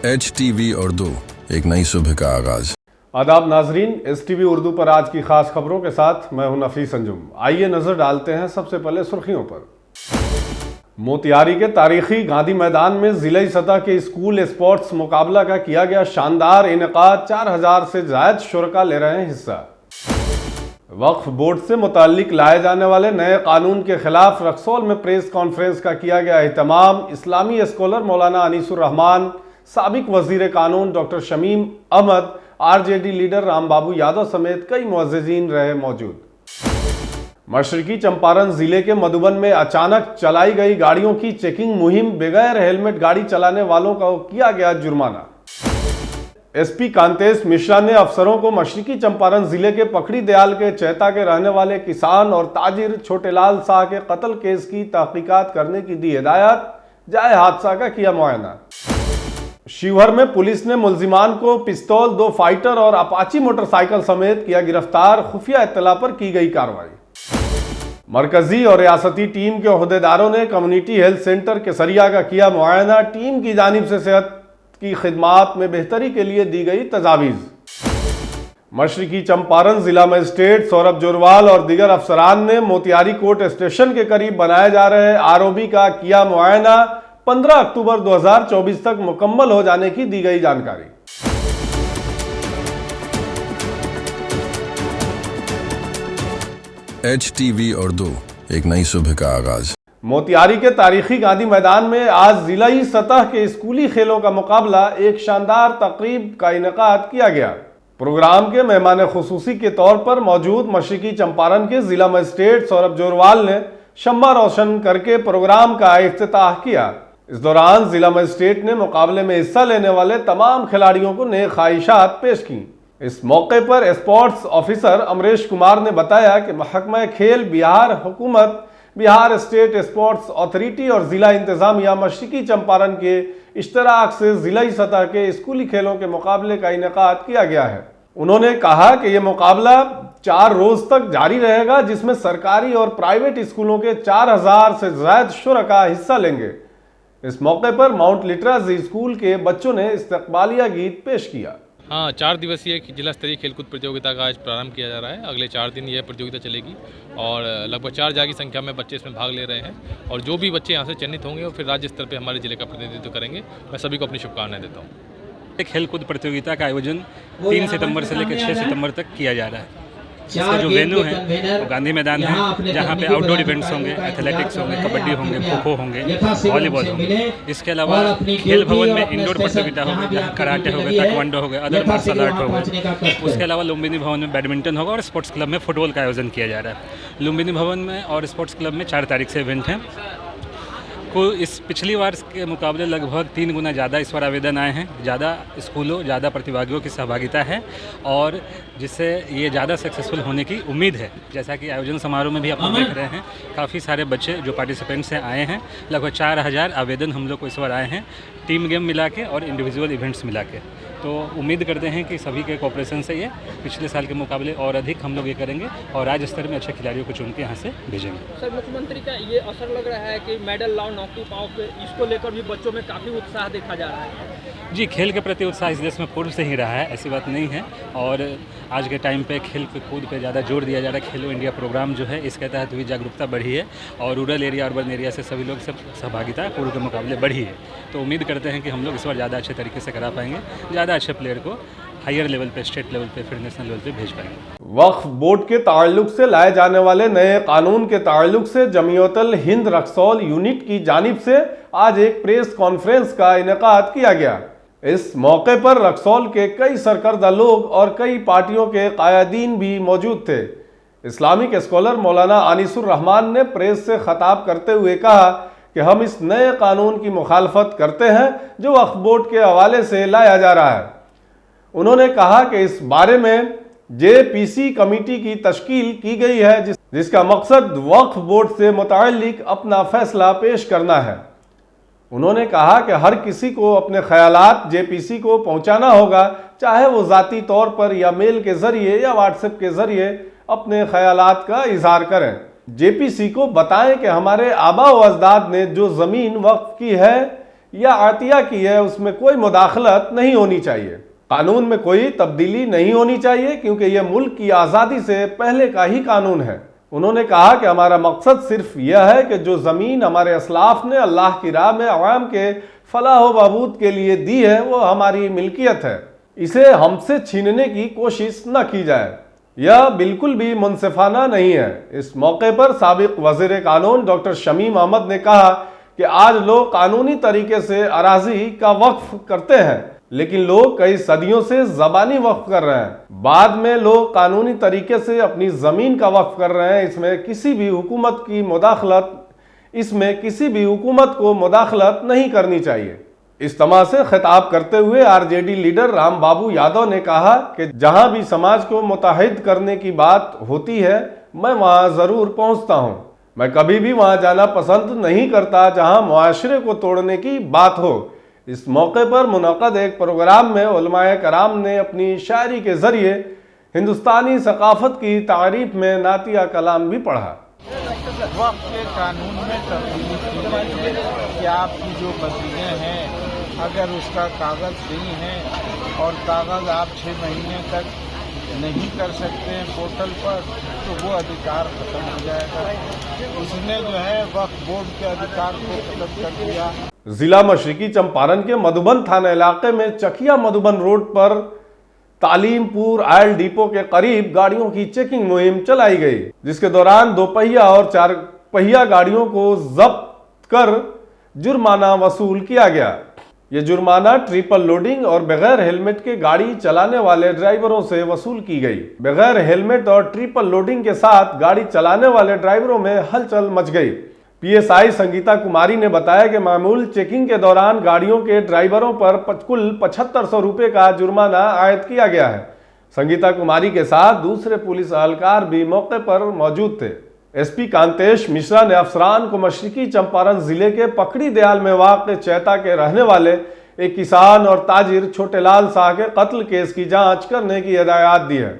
HTV Urdu, एक नई सुबह का आगाज। आदाब नाजरीन, STV उर्दू पर आज की खास खबरों के साथ मैं हूं नफीस अंजुम। आइए नजर डालते हैं सबसे पहले सुर्खियों पर। मोतिहारी के तारीखी गांधी मैदान में जिला सतह के स्कूल स्पोर्ट्स मुकाबला का किया गया शानदार इनेकाद। 4000 से ज्यादा शुरका ले रहे हैं हिस्सा। वक्फ बोर्ड से मुताल्लिक लाए जाने वाले नए कानून के खिलाफ रक्सौल में प्रेस कॉन्फ्रेंस का किया गया एहतमाम। इस्लामी स्कॉलर मौलाना अनीसुर रहमान, साबिक वजीर कानून doctor Shamim Ahmad, RJD leader Ram Babu Yadav समेत कई मुअज़्ज़िज़ीन रहे मौजूद। मशरकी चंपारण जिले के मधुबन में अचानक चलाई गई गाड़ियों की चेकिंग मुहिम। बगैर हेलमेट गाड़ी चलाने वालों को किया गया जुर्माना। SP कांतेश मिश्रा ने अफसरों को मशरकी चंपारण जिले के पकड़ी दयाल के चैता के रहने वाले किसान और ताजिर छोटेलाल शाह के कत्ल केस की तहकीकात करने की दी हिदायत। जाए हादसा का किया मुआयना। शिवहर में पुलिस ने मुल्जिमान को पिस्तौल, 2 फाइटर और अपाची मोटरसाइकिल समेत किया गिरफ्तार। खुफिया इत्तला पर की गई कार्रवाई। मरकजी और रियासती टीम के ओहदेदारों ने कम्युनिटी हेल्थ सेंटर केसरिया का किया मुआयना। टीम की जानिब से सेहत की खिदमात में बेहतरी के लिए दी गई तजावीज़। मशरकी चंपारण जिला मजिस्ट्रेट सौरभ जोरवाल और दीगर अफसरान ने मोतिहारी कोर्ट स्टेशन के करीब बनाए जा रहे ROB का किया मुआयना। 15 अक्टूबर 2024 तक मुकम्मल हो जाने की दी गई जानकारी। HTV उर्दू, एक नई सुबह का आगाज। मोतिहारी के तारीखी गांधी मैदान में आज जिलाई सतह के स्कूली खेलों का मुकाबला एक शानदार तकरीब का इनेकाद किया गया। प्रोग्राम के मेहमान खुसूसी के तौर पर मौजूद मशरकी चंपारण के जिला मजिस्ट्रेट सौरभ जोरवाल ने शम्मा रोशन करके प्रोग्राम का इफ्तिताह किया। इस दौरान जिला मजिस्ट्रेट ने मुकाबले में हिस्सा लेने वाले तमाम खिलाड़ियों को नेक ख्वाहिशात पेश की। इस मौके पर स्पोर्ट्स ऑफिसर अमरेश कुमार ने बताया कि महकमा खेल, बिहार हुकूमत, बिहार स्टेट स्पोर्ट्स अथॉरिटी और जिला इंतजामिया मशरकी चंपारण के इश्तराक से जिलाई सतह के स्कूली खेलों के मुकाबले का इनेकाद किया गया है। उन्होंने कहा कि यह मुकाबला 4 रोज तक जारी रहेगा, जिसमें सरकारी और प्राइवेट स्कूलों के 4000 से ज्यादा शुरका हिस्सा लेंगे। इस मौके पर माउंट लिटराज स्कूल के बच्चों ने इस्तकबालिया गीत पेश किया। 4 दिवसीय जिला स्तरीय खेलकूद प्रतियोगिता का आज प्रारंभ किया जा रहा है। अगले 4 दिन यह प्रतियोगिता चलेगी और लगभग 4000 की संख्या में बच्चे इसमें भाग ले रहे हैं और जो भी बच्चे यहाँ से चयनित होंगे और फिर राज्य स्तर पे हमारे जिले का प्रतिनिधित्व करेंगे। मैं सभी को अपनी शुभकामनाएं देता हूँ। खेलकूद प्रतियोगिता का आयोजन 3 सितंबर से लेकर 6 सितंबर तक किया जा रहा है। इसका जो वेन्यू है वो गांधी मैदान है, जहाँ पे आउटडोर इवेंट्स होंगे, एथलेटिक्स होंगे, कबड्डी होंगे, खो-खो होंगे, वॉलीबॉल होंगे। इसके अलावा खेल भवन में इंडोर प्रतियोगिता होगी, जहाँ कराटे हो गए, ताइक्वांडो हो गए, अदर मार्शल आर्ट हो गए। उसके अलावा लुम्बिनी भवन में बैडमिंटन होगा और स्पोर्ट्स क्लब में फुटबॉल का आयोजन किया जा रहा है। लुम्बिनी भवन में और स्पोर्ट्स क्लब में 4 तारीख से इवेंट है। को इस पिछली बार के मुकाबले लगभग 3 गुना ज़्यादा इस बार आवेदन आए हैं। ज़्यादा स्कूलों, ज़्यादा प्रतिभागियों की सहभागिता है और जिससे ये ज़्यादा सक्सेसफुल होने की उम्मीद है। जैसा कि आयोजन समारोह में भी आप लोग देख रहे हैं, काफ़ी सारे बच्चे जो पार्टिसिपेंट्स हैं आए हैं। लगभग 4000 आवेदन हम लोग को इस बार आए हैं, टीम गेम मिला के और इंडिविजुअल इवेंट्स मिला के। तो उम्मीद करते हैं कि सभी के कोऑपरेशन से ये पिछले साल के मुकाबले और अधिक हम लोग ये करेंगे और राज्य स्तर में अच्छे खिलाड़ियों को चुन के यहाँ से भेजेंगे। सर, मुख्यमंत्री का ये असर लग रहा है कि मेडल लाओ, नौकरी पाओ, इसको लेकर भी बच्चों में काफ़ी उत्साह देखा जा रहा है। जी, खेल के प्रति उत्साह इस देश में पूर्व से ही रहा है, ऐसी बात नहीं है। और आज के टाइम पे खेल पे कूद पे ज़्यादा जोर दिया जा रहा है। खेलो इंडिया प्रोग्राम जो है, इसके तहत भी जागरूकता बढ़ी है और रूरल एरिया, अर्बन एरिया से सभी लोग सब सहभागिता पूर्व के मुकाबले बढ़ी है। तो उम्मीद करते हैं कि हम लोग इस बार ज़्यादा अच्छे तरीके से करा पाएंगे, ज़्यादा अच्छे प्लेयर को हायर लेवल पे, स्टेट लेवल पे, फिर नेशनल लेवल पे भेज पाएंगे। वक्फ बोर्ड के ताल्लुक से लाए जाने वाले नए कानून के ताल्लुक से जमीयतुल हिंद रक्सौल यूनिट की जानिब से आज एक प्रेस कॉन्फ्रेंस का इनेकाद किया गया। इस मौके पर रक्सौल के कई सरकर्दा लोग और कई पार्टियों के कायदीन भी मौजूद थे। इस्लामिक स्कॉलर मौलाना अनीसुर रहमान ने प्रेस से खिताब करते हुए कहा कि हम इस नए कानून की मुखालफत करते हैं जो वक्फ बोर्ड के हवाले से लाया जा रहा है। उन्होंने कहा कि इस बारे में JPC कमेटी की तश्कील की गई है जिसका मकसद वक्फ बोर्ड से मुताल्लिक अपना फैसला पेश करना है। उन्होंने कहा कि हर किसी को अपने ख्यालात JPC को पहुंचाना होगा, चाहे वो ज़ाती तौर पर या मेल के ज़रिए या व्हाट्सएप के ज़रिए अपने ख्यालात का इजहार करें। JPC को बताएं कि हमारे आबा व अजदाद ने जो ज़मीन वक्फ की है या आतिया की है उसमें कोई मुदाखलत नहीं होनी चाहिए। कानून में कोई तब्दीली नहीं होनी चाहिए क्योंकि यह मुल्क की आज़ादी से पहले का ही कानून है। उन्होंने कहा कि हमारा मकसद सिर्फ यह है कि जो ज़मीन हमारे असलाफ ने अल्लाह की राह में अवाम के फलाह व बहबूद के लिए दी है वो हमारी मिल्कियत है, इसे हमसे छीनने की कोशिश न की जाए। यह बिल्कुल भी मुनसिफाना नहीं है। इस मौके पर साबिक वज़ीर कानून डॉक्टर शमीम अहमद ने कहा कि आज लोग कानूनी तरीके से अराजी का वक्फ करते हैं, लेकिन लोग कई सदियों से ज़बानी वक्फ कर रहे हैं। बाद में लोग कानूनी तरीके से अपनी ज़मीन का वक्फ कर रहे हैं। इसमें किसी भी हुकूमत को मुदाखलत नहीं करनी चाहिए। इज्तिमा से खिताब करते हुए आरजेडी लीडर राम बाबू यादव ने कहा कि जहां भी समाज को मुत्तहिद करने की बात होती है मैं वहां ज़रूर पहुंचता हूं। मैं कभी भी वहां जाना पसंद नहीं करता जहां मुआशरे को तोड़ने की बात हो। इस मौके पर मुनक़द एक प्रोग्राम में उलमाए कराम ने अपनी शायरी के ज़रिए हिंदुस्तानी सकाफ़त की तारीफ में नातिया कलाम भी पढ़ा। वक्त के कानून में तब्दीली की गई है कि आपकी जो वसीयतें हैं अगर उसका कागज़ नहीं है और कागज़ आप 6 महीने तक नहीं कर सकते हैं पोर्टल पर तो वो अधिकार खत्म हो जाएगा। उसने जो है वक्फ बोर्ड के अधिकार को खत्म कर दिया। जिला मशरिकी चंपारण के मधुबन थाना इलाके में चकिया मधुबन रोड पर तालीमपुर ऑयल डिपो के करीब गाड़ियों की चेकिंग मुहिम चलाई गई, जिसके दौरान 2 पहिया और 4 पहिया गाड़ियों को जब्त कर जुर्माना वसूल किया गया। ये जुर्माना ट्रिपल लोडिंग और बगैर हेलमेट के गाड़ी चलाने वाले ड्राइवरों से वसूल की गई। बगैर हेलमेट और ट्रिपल लोडिंग के साथ गाड़ी चलाने वाले ड्राइवरों में हलचल मच गई। पीएसआई संगीता कुमारी ने बताया कि मामूल चेकिंग के दौरान गाड़ियों के ड्राइवरों पर कुल 7500 रुपये का जुर्माना आयद किया गया है। संगीता कुमारी के साथ दूसरे पुलिस एहलकार भी मौके पर मौजूद थे। एसपी कांतेश मिश्रा ने अफसरान को मशरिकी चंपारण जिले के पकड़ी दयाल में वाक़ चैता के रहने वाले एक किसान और ताजिर छोटेलाल शाह के कत्ल केस की जांच करने की हिदायत दी है।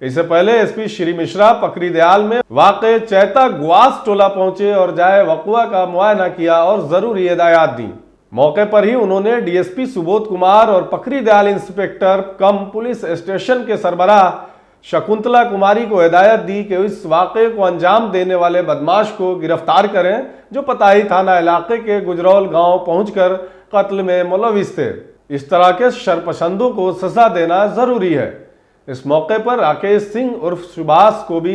इससे पहले एसपी श्री मिश्रा पकड़ी दयाल में वाक़े चैता गुआस टोला पहुंचे और जाए वक़ुआ का मुआयना किया और जरूरी हिदायत दी। मौके पर ही उन्होंने डीएसपी सुबोध कुमार और पकड़ी दयाल इंस्पेक्टर कम पुलिस स्टेशन के सरबराह शकुंतला कुमारी को हिदायत दी कि इस वाक़े को अंजाम देने वाले बदमाश को गिरफ्तार करें जो पताही थाना इलाके के गुजरौल गांव पहुंचकर कत्ल में मुलविस थे। इस तरह के शरपसंदों को सजा देना जरूरी है। इस मौके पर राकेश सिंह उर्फ सुभाष को भी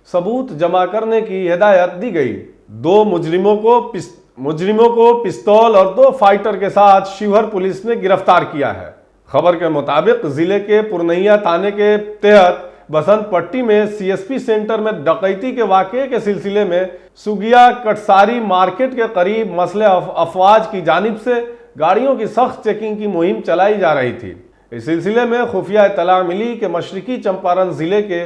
सबूत जमा करने की हिदायत दी गई। 2 मुजरिमों को पिस्तौल और 2 फाइटर के साथ शिवहर पुलिस ने गिरफ्तार किया है। खबर के मुताबिक जिले के पुरनैया थाने के तहत बसंत पट्टी में सीएसपी सेंटर में डकैती के वाक़े के सिलसिले में सुगिया कटसारी मार्केट के करीब मसले अफवाज की जानिब से गाड़ियों की सख्त चेकिंग की मुहिम चलाई जा रही थी। इस सिलसिले में खुफिया इत्तला मिली कि मशरिकी चंपारण जिले के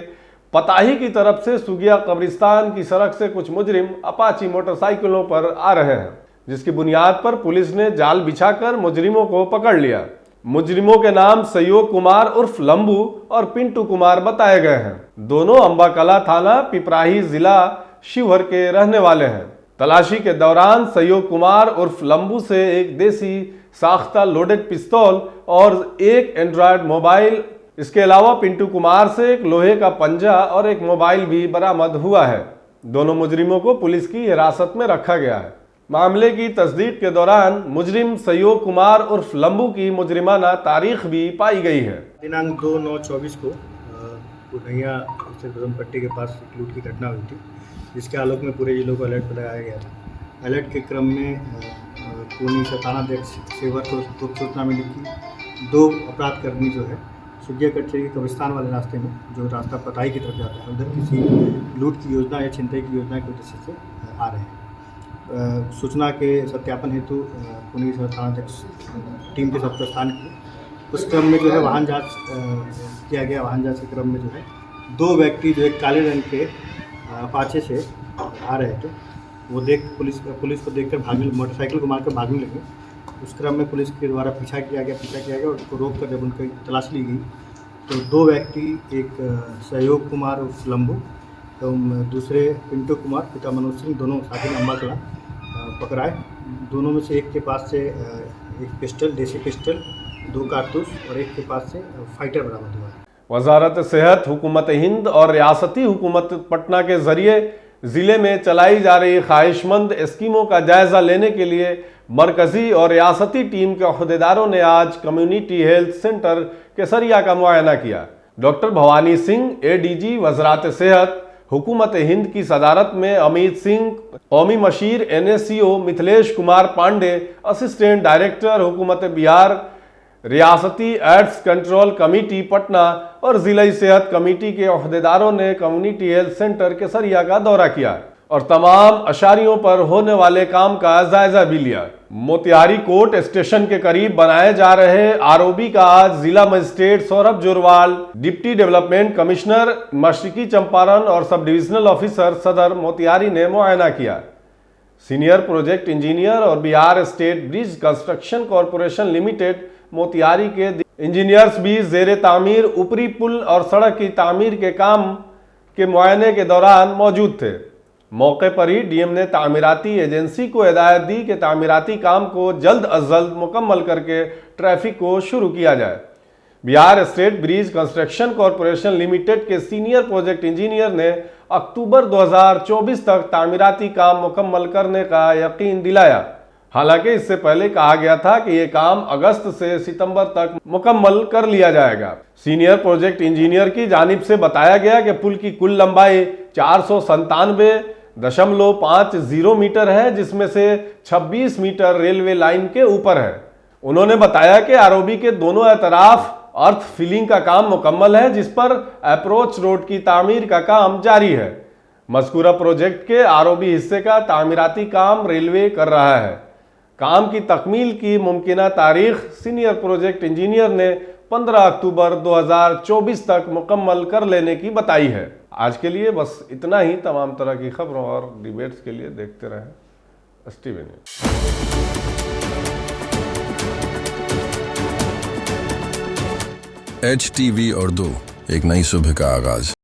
पताही की तरफ से सुगिया कब्रिस्तान की सड़क से कुछ मुजरिम अपाची मोटरसाइकिलों पर आ रहे हैं, जिसकी बुनियाद पर पुलिस ने जाल बिछाकर मुजरिमों को पकड़ लिया। मुजरिमों के नाम सहयोग कुमार उर्फ लंबू और पिंटू कुमार बताए गए हैं। दोनों अंबाकला थाना पिपराही जिला शिवहर के रहने वाले हैं। तलाशी के दौरान सहयोग कुमार उर्फ लंबू से एक देसी साख्ता लोडेड पिस्तौल और एक एंड्रॉयड मोबाइल, इसके अलावा पिंटू कुमार से एक लोहे का पंजा और एक मोबाइल भी बरामद हुआ है। दोनों मुजरिमों को पुलिस की हिरासत में रखा गया है। मामले की तस्दीक के दौरान मुजरिम सहयोग कुमार उर्फ लंबू की मुजरिमाना तारीख भी पाई गई है। दिनांक 2/9/24 को पुरनैया पट्टी के पास लूट की घटना हुई थी, जिसके आलोक में पूरे जिलों को अलर्ट पर लगाया गया था। अलर्ट के क्रम में पुणे से थानाध्यक्ष सेवर को गुप्त सूचना मिली कि 2 अपराधकर्मी जो है सुगिया कटचरी के कब्रिस्तान वाले रास्ते में, जो रास्ता पताही की तरफ जाता है, उधर किसी लूट की योजना या छिनतई की योजना के उद्देश्य से आ रहे हैं। सूचना के सत्यापन हेतु पुणे थानाध्यक्ष टीम के साथ प्रस्थान किए। उस क्रम में जो है वाहन जांच किया गया। वाहन जांच के क्रम में जो है 2 व्यक्ति जो एक काले रंग के अपाचे से आ रहे थे, वो पुलिस को देखकर भागने, मोटरसाइकिल को मारकर भागने लगे। उस क्रम में पुलिस के द्वारा पीछा किया गया और उसको रोक कर जब उनकी तलाश ली गई तो 2 व्यक्ति, एक सहयोग कुमार उर्फ लंबू तो दूसरे पिंटू कुमार पिता मनोज सिंह, दोनों साथी अम्बाकला पकड़ाए, दोनों में से एक के पास से एक पिस्टल, देसी पिस्टल, 2 कारतूस और एक के पास से फाइटर बरामद हुआ है। वजारत सेहत, हुकूमत हिंद और रियासती हुकूमत पटना के जरिए ज़िले में चलाई जा रही ख्वाहिशमंद स्कीमों का जायजा लेने के लिए मरकजी और रियासती टीम के अहदेदारों ने आज कम्युनिटी हेल्थ सेंटर केसरिया का मुआयना किया। डॉक्टर भवानी सिंह, ADG वज़रात सेहत, हुकूमत हिंद की सदारत में अमित सिंह, कौमी मशीर NSCO Mithilesh Kumar Pandey, assistant director हुकूमत बिहार, रियासती एड्स कंट्रोल कमेटी पटना और जिला सेहत कमेटी के अहदेदारों ने कम्युनिटी हेल्थ सेंटर केसरिया का दौरा किया और तमाम अशारियों पर होने वाले काम का जायजा भी लिया। मोतिहारी कोर्ट स्टेशन के करीब बनाए जा रहे ROB का आज जिला magistrate Saurabh Jorwal, deputy development commissioner मशरकी चंपारण और सब डिविजनल ऑफिसर सदर मोतिहारी ने मुआयना किया। सीनियर प्रोजेक्ट इंजीनियर और Bihar state bridge construction corporation limited Motihari के इंजीनियर्स भी जेर तामीर ऊपरी पुल और सड़क की तामीर के काम के मुआयने के दौरान मौजूद थे। मौके पर ही DM ने तामीराती एजेंसी को हिदायत दी कि तामीराती काम को जल्द अज जल्द मुकम्मल करके ट्रैफिक को शुरू किया जाए। Bihar state bridge construction corporation limited के सीनियर प्रोजेक्ट इंजीनियर ने अक्टूबर 2024 तक तामीराती काम मुकम्मल करने का यकीन दिलाया। हालांकि इससे पहले कहा गया था कि ये काम अगस्त से सितंबर तक मुकम्मल कर लिया जाएगा। सीनियर प्रोजेक्ट इंजीनियर की जानिब से बताया गया कि पुल की कुल लंबाई 497.50 मीटर है, जिसमें से 26 मीटर रेलवे लाइन के ऊपर है। उन्होंने बताया कि ROB के दोनों एतराफ अर्थ फिलिंग का काम मुकम्मल है, जिस पर अप्रोच रोड की तामीर का काम जारी है। मज़कूरा प्रोजेक्ट के ROB हिस्से का तामीराती काम रेलवे कर रहा है। काम की तकमील की मुमकिना तारीख सीनियर प्रोजेक्ट इंजीनियर ने 15 अक्टूबर 2024 तक मुकम्मल कर लेने की बताई है। आज के लिए बस इतना ही। तमाम तरह की खबरों और डिबेट्स के लिए देखते रहें STV न्यूज़। HTV उर्दू, एक नई सुबह का आगाज।